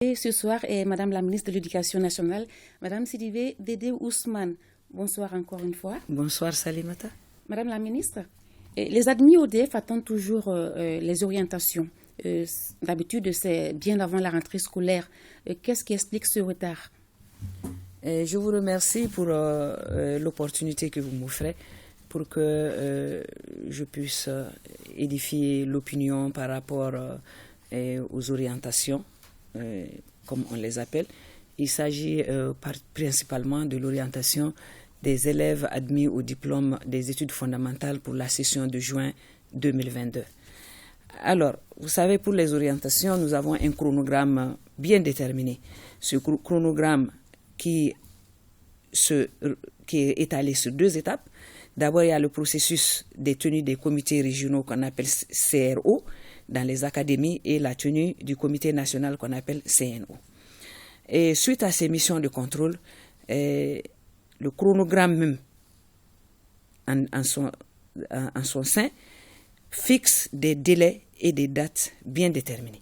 Et ce soir est Madame la ministre de l'Éducation nationale, Madame Sidibé Dédé Ousmane. Bonsoir encore une fois. Bonsoir Salimata. Madame la ministre, les admis au DF attendent toujours les orientations. D'habitude, c'est bien avant la rentrée scolaire. Qu'est-ce qui explique ce retard? Je vous remercie pour l'opportunité que vous m'offrez pour que je puisse édifier l'opinion par rapport aux orientations, comme on les appelle. Il s'agit principalement de l'orientation des élèves admis au diplôme des études fondamentales pour la session de juin 2022. Alors, vous savez, pour les orientations, nous avons un chronogramme bien déterminé. Ce chronogramme qui est étalé sur 2 étapes. D'abord, il y a le processus des tenues des comités régionaux qu'on appelle CRO dans les académies et la tenue du comité national qu'on appelle CNO. Et suite à ces missions de contrôle, le chronogramme même en son sein fixe des délais et des dates bien déterminés.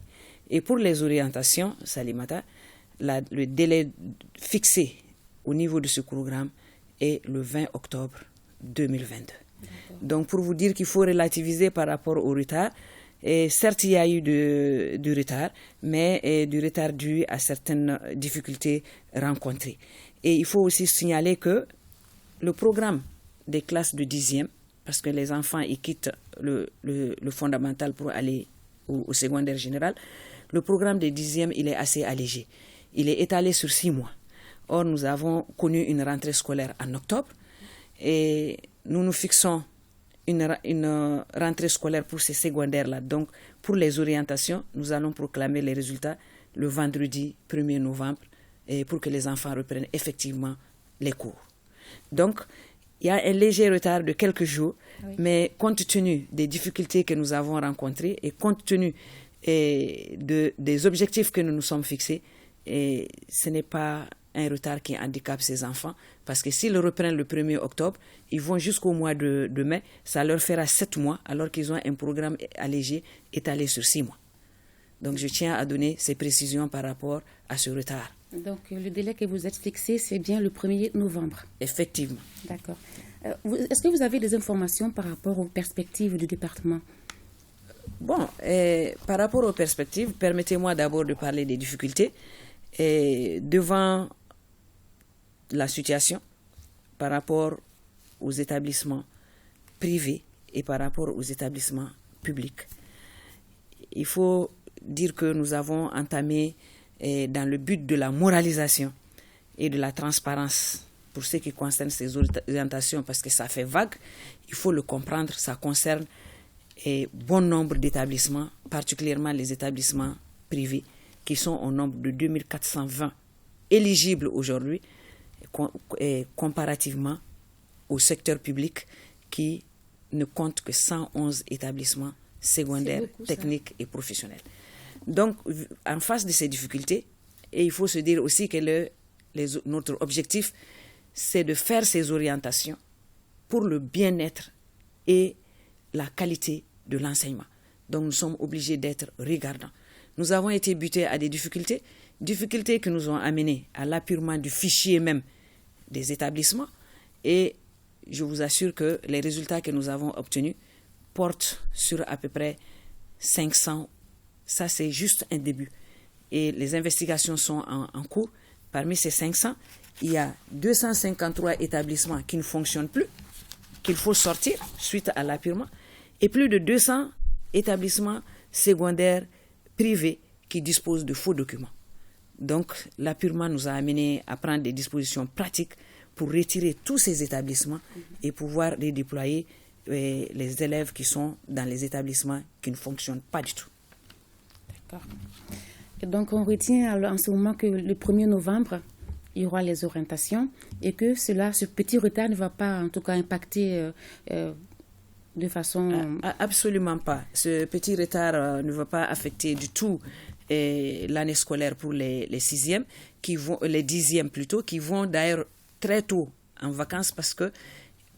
Et pour les orientations, Salimata, le délai fixé au niveau de ce programme est le 20 octobre 2022. Donc pour vous dire qu'il faut relativiser par rapport au retard, et certes il y a eu du retard, mais du retard dû à certaines difficultés rencontrées. Et il faut aussi signaler que le programme des classes de 10e, parce que les enfants ils quittent le fondamental pour aller au secondaire général, le programme des 10e il est assez allégé. Il est étalé sur 6 mois. Or, nous avons connu une rentrée scolaire en octobre et nous fixons une rentrée scolaire pour ces secondaires-là. Donc, pour les orientations, nous allons proclamer les résultats le vendredi 1er novembre et pour que les enfants reprennent effectivement les cours. Donc, il y a un léger retard de quelques jours, oui. Mais compte tenu des difficultés que nous avons rencontrées et compte tenu des objectifs que nous nous sommes fixés, et ce n'est pas un retard qui handicape ces enfants, parce que s'ils reprennent le 1er octobre, ils vont jusqu'au mois de mai, ça leur fera 7 mois, alors qu'ils ont un programme allégé étalé sur 6 mois. Donc je tiens à donner ces précisions par rapport à ce retard. Donc le délai que vous êtes fixé, c'est bien le 1er novembre. Effectivement. D'accord. Est-ce que vous avez des informations par rapport aux perspectives du département? Bon, par rapport aux perspectives, permettez-moi d'abord de parler des difficultés. Et devant la situation par rapport aux établissements privés et par rapport aux établissements publics, il faut dire que nous avons entamé dans le but de la moralisation et de la transparence pour ce qui concerne ces orientations, parce que ça fait vague, il faut le comprendre, ça concerne bon nombre d'établissements, particulièrement les établissements privés, qui sont au nombre de 2420 éligibles aujourd'hui, comparativement au secteur public qui ne compte que 111 établissements secondaires, techniques et professionnels. Donc, en face de ces difficultés, et il faut se dire aussi que notre objectif, c'est de faire ces orientations pour le bien-être et la qualité de l'enseignement. Donc, nous sommes obligés d'être regardants. Nous avons été butés à des difficultés qui nous ont amenés à l'appurement du fichier même des établissements. Et je vous assure que les résultats que nous avons obtenus portent sur à peu près 500. Ça, c'est juste un début. Et les investigations sont en cours. Parmi ces 500, il y a 253 établissements qui ne fonctionnent plus, qu'il faut sortir suite à l'appurement, et plus de 200 établissements secondaires privés qui disposent de faux documents. Donc, l'appurement nous a amené à prendre des dispositions pratiques pour retirer tous ces établissements et pouvoir redéployer les élèves qui sont dans les établissements qui ne fonctionnent pas du tout. D'accord. Et donc, on retient en ce moment que le 1er novembre, il y aura les orientations et que ce petit retard ne va pas, en tout cas, impacter de façon... Absolument pas. Ce petit retard ne va pas affecter du tout l'année scolaire pour les 6e, les 10e plutôt, qui vont d'ailleurs très tôt en vacances parce que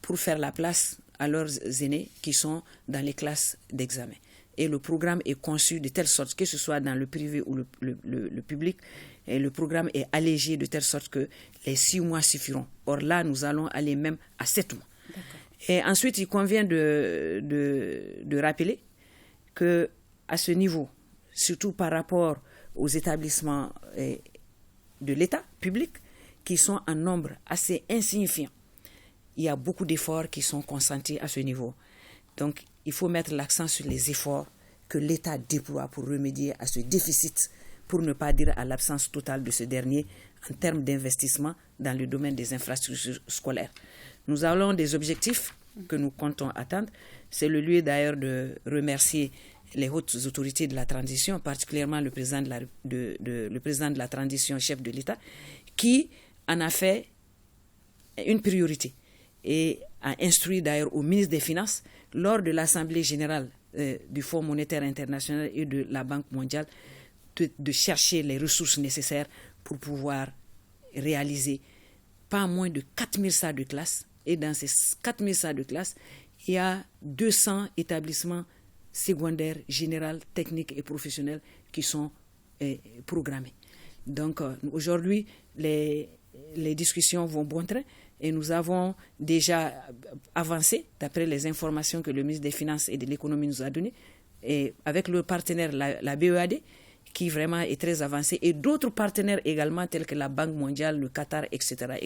pour faire la place à leurs aînés qui sont dans les classes d'examen. et le programme est conçu de telle sorte, que ce soit dans le privé ou le public, et le programme est allégé de telle sorte que les 6 mois suffiront. Or là, nous allons aller même à 7 mois. D'accord. Et ensuite, il convient de rappeler qu'à ce niveau, surtout par rapport aux établissements de l'État public, qui sont en nombre assez insignifiant, il y a beaucoup d'efforts qui sont consentis à ce niveau. Donc, il faut mettre l'accent sur les efforts que l'État déploie pour remédier à ce déficit, pour ne pas dire à l'absence totale de ce dernier en termes d'investissement dans le domaine des infrastructures scolaires. Nous avons des objectifs que nous comptons atteindre. C'est le lieu d'ailleurs de remercier les hautes autorités de la transition, particulièrement le président de la transition, chef de l'État, qui en a fait une priorité et a instruit d'ailleurs au ministre des Finances, lors de l'Assemblée générale du Fonds monétaire international et de la Banque mondiale, de chercher les ressources nécessaires pour pouvoir réaliser pas moins de 4000 salles de classe. Et dans ces 4000 salles de classe, il y a 200 établissements secondaires, généraux, techniques et professionnels qui sont programmés. Donc aujourd'hui, les discussions vont bon train et nous avons déjà avancé, d'après les informations que le ministre des Finances et de l'Économie nous a données, et avec le partenaire, la BEAD, qui vraiment est très avancé, et d'autres partenaires également, tels que la Banque mondiale, le Qatar, etc.,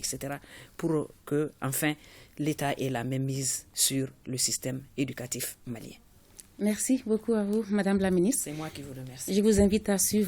pour que, enfin, l'État ait la même mise sur le système éducatif malien. Merci beaucoup à vous, Madame la Ministre. C'est moi qui vous remercie. Je vous invite à suivre